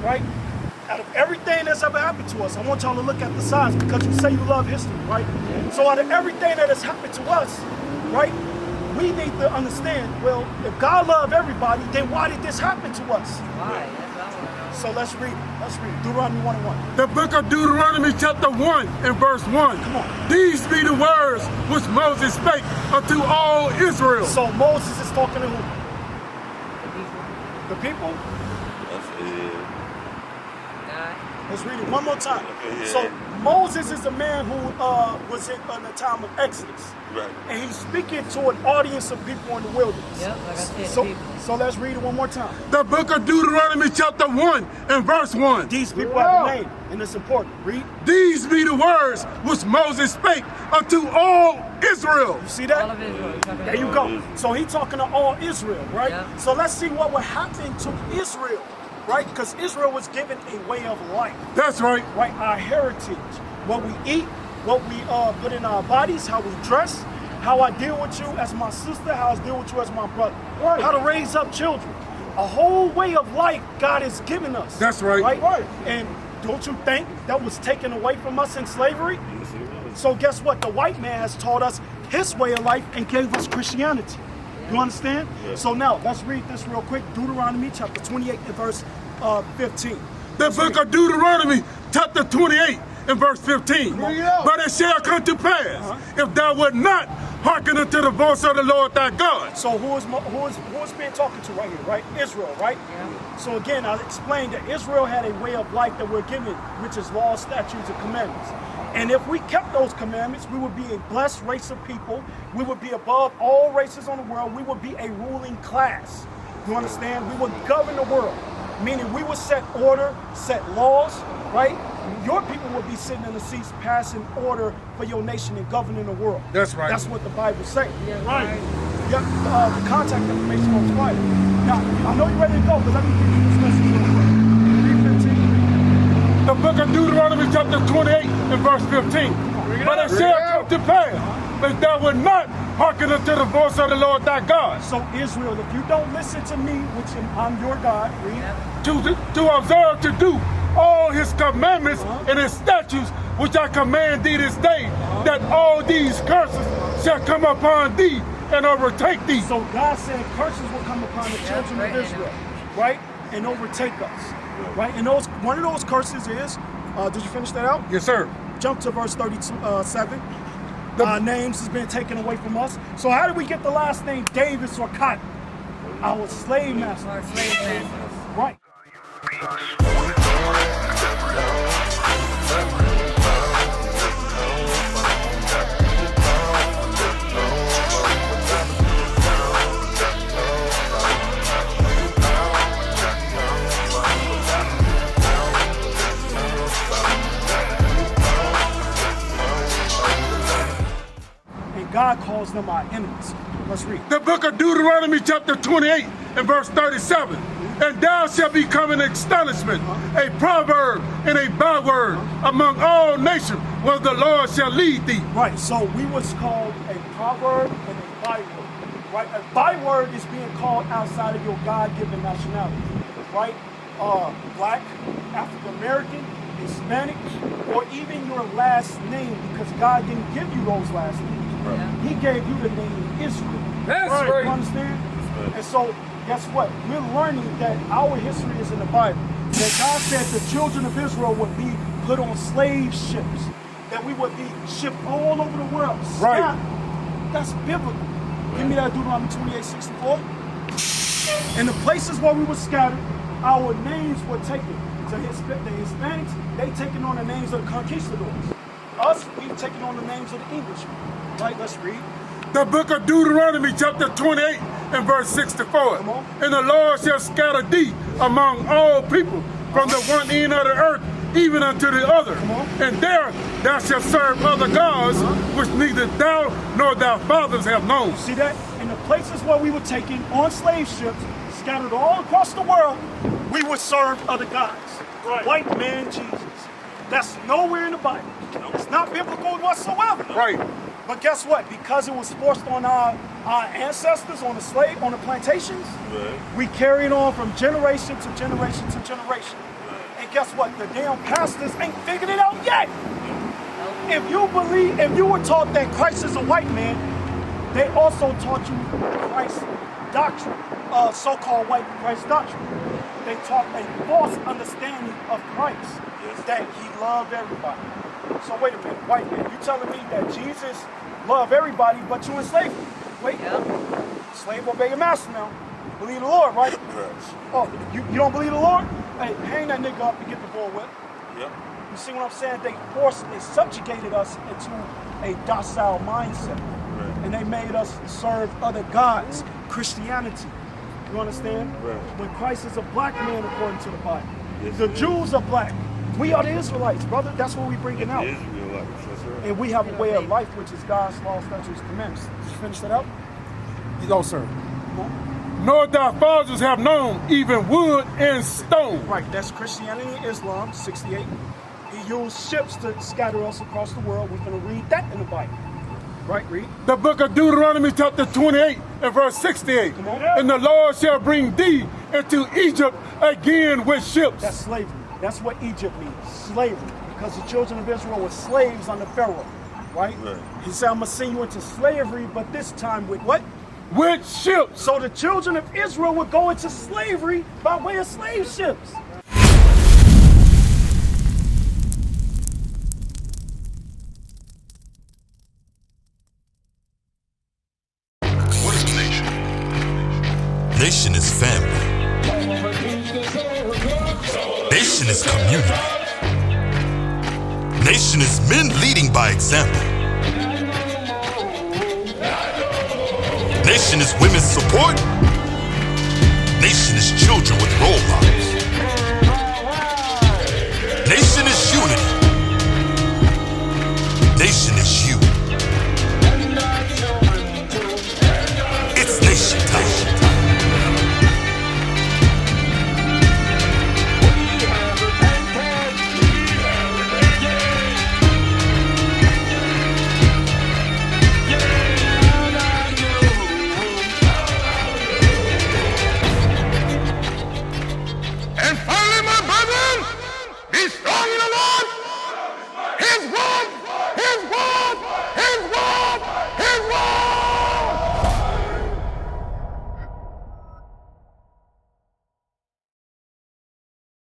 right? Out of everything that's ever happened to us, I want y'all to look at the signs because you say you love history, right? So out of everything that has happened to us, right, we need to understand, well, if God loved everybody, then why did this happen to us? Why? That's what I want to know. So let's read it. Let's read it. Deuteronomy 1:1. The book of Deuteronomy chapter 1 and verse 1. Come on. These be the words which Moses spake unto all Israel. So Moses is talking to who? The people? Let's read it one more time. Okay, yeah. So Moses is the man who was in the time of Exodus. Right. And he's speaking to an audience of people in the wilderness. Yep, like I said, So, people. so let's read it one more time. The book of Deuteronomy chapter 1 and verse 1. These people have a name, and it's important. Read. These be the words which Moses spake unto all Israel. You see All that? of Israel. There you go. So he's talking to all Israel, right? Yeah. So let's see what would happen to Israel, right? Because Israel was given a way of life, That's right. right? Our heritage, what we eat, what we put in our bodies, how we dress, how I deal with you as my sister, how I deal with you as my brother, Right. how to raise up children. A whole way of life God has given us. That's right. Right? And don't you think that was taken away from us in slavery? So guess what? The white man has taught us his way of life and gave us Christianity. You understand? So now let's read this real quick. Deuteronomy chapter 28 and verse 15. The book of Deuteronomy chapter 28 and verse 15. But it shall come to pass, if thou wilt not hearken unto the voice of the Lord thy God. So who is being talking to right here, right? Israel, right? Yeah. So again, I'll explain that Israel had a way of life that we're given, which is laws, statutes, and commandments. And if we kept those commandments, we would be a blessed race of people. We would be above all races on the world. We would be a ruling class. You understand? We would govern the world, meaning we would set order, set laws, right? Your people would be sitting in the seats passing order for your nation and governing the world. That's right. That's what the Bible says. Yeah, right. right. Yep, the contact information on the flyer. Now, I know you're ready to go, but let me give you this message real quick. 3:15. The book of Deuteronomy chapter 28 and verse 15. But it shall come to pass, if thou wilt not hearken unto the voice of the Lord thy God, So Israel, if you don't listen to me, which I'm your God, read. to observe to do all his commandments and his statutes which I command thee this day, that all these curses shall come upon thee and overtake thee. So God said curses will come upon the children right. of Israel, right? And overtake us, right? And one of those curses is, did you finish that out? Yes, sir. Jump to verse 32, 7. Our names has been taken away from us. So how did we get the last name Davis or Cotton? Our slave master. Our slave masters. Right. And God calls them our enemies. Let's read. The book of Deuteronomy chapter 28 and verse 37. And thou shalt become an astonishment, a proverb and a byword among all nations, where the Lord shall lead thee. Right, so we was called a proverb and a byword. Right, a byword is being called outside of your God-given nationality. Right, black, African American, Hispanic, or even your last name, because God didn't give you those last names. Yeah. He gave you the name Israel. That's You right. understand? And so, guess what? We're learning that our history is in the Bible. That God said the children of Israel would be put on slave ships. That we would be shipped all over the world. Right. Scattered. That's biblical. Give me that Deuteronomy 28:64. In the places where we were scattered, our names were taken. So the Hispanics, they taking on the names of the conquistadors. Us, we've taken on the names of the Englishmen. Right, let's read. The book of Deuteronomy chapter 28 and verse 64. Come on. And the Lord shall scatter thee among all people from the one end of the earth even unto the other. Come on. And there thou shalt serve other gods which neither thou nor thy fathers have known. See that? In the places where we were taken on slave ships, scattered all across the world, we would serve other gods. Right. White man Jesus. That's nowhere in the Bible. It's not biblical whatsoever. Right. But guess what? Because it was forced on our ancestors on the plantations, we carried on from generation to generation to generation. And guess what? The damn pastors ain't figured it out yet. If you were taught that Christ is a white man, they also taught you Christ's doctrine, so-called white Christ doctrine. They taught a false understanding of Christ, that he loved everybody. So wait a minute, white man, you telling me that Jesus loved everybody, but you in slavery? Wait, slave obey your master now. Believe the Lord, right? Oh, you don't believe the Lord? Hey, hang that nigga up and get the bull whip. You see what I'm saying? They subjugated us into a docile mindset. And they made us serve other gods, Christianity. You understand? When Christ is a black man according to the Bible. The Jews are black. We are the Israelites, brother. That's what we bringing out. Israelites, that's right. And we have a way of life, which is God's law, statutes, commandments. Did you finish that out? You go, sir. Nor thy fathers have known even wood and stone. Right, that's Christianity and Islam, 68. He used ships to scatter us across the world. We're going to read that in the Bible. Right, read. The book of Deuteronomy chapter 28 and verse 68. Come on. And the Lord shall bring thee into Egypt again with ships. That's slavery. That's what Egypt means, slavery. Because the children of Israel were slaves under Pharaoh, right? He said, I'm going to send you into slavery, but this time with what? With ships. So the children of Israel would go into slavery by way of slave ships. What is a nation? Nation is family. Nation is community. Nation is men leading by example. Nation is women's support. Nation is children with role models.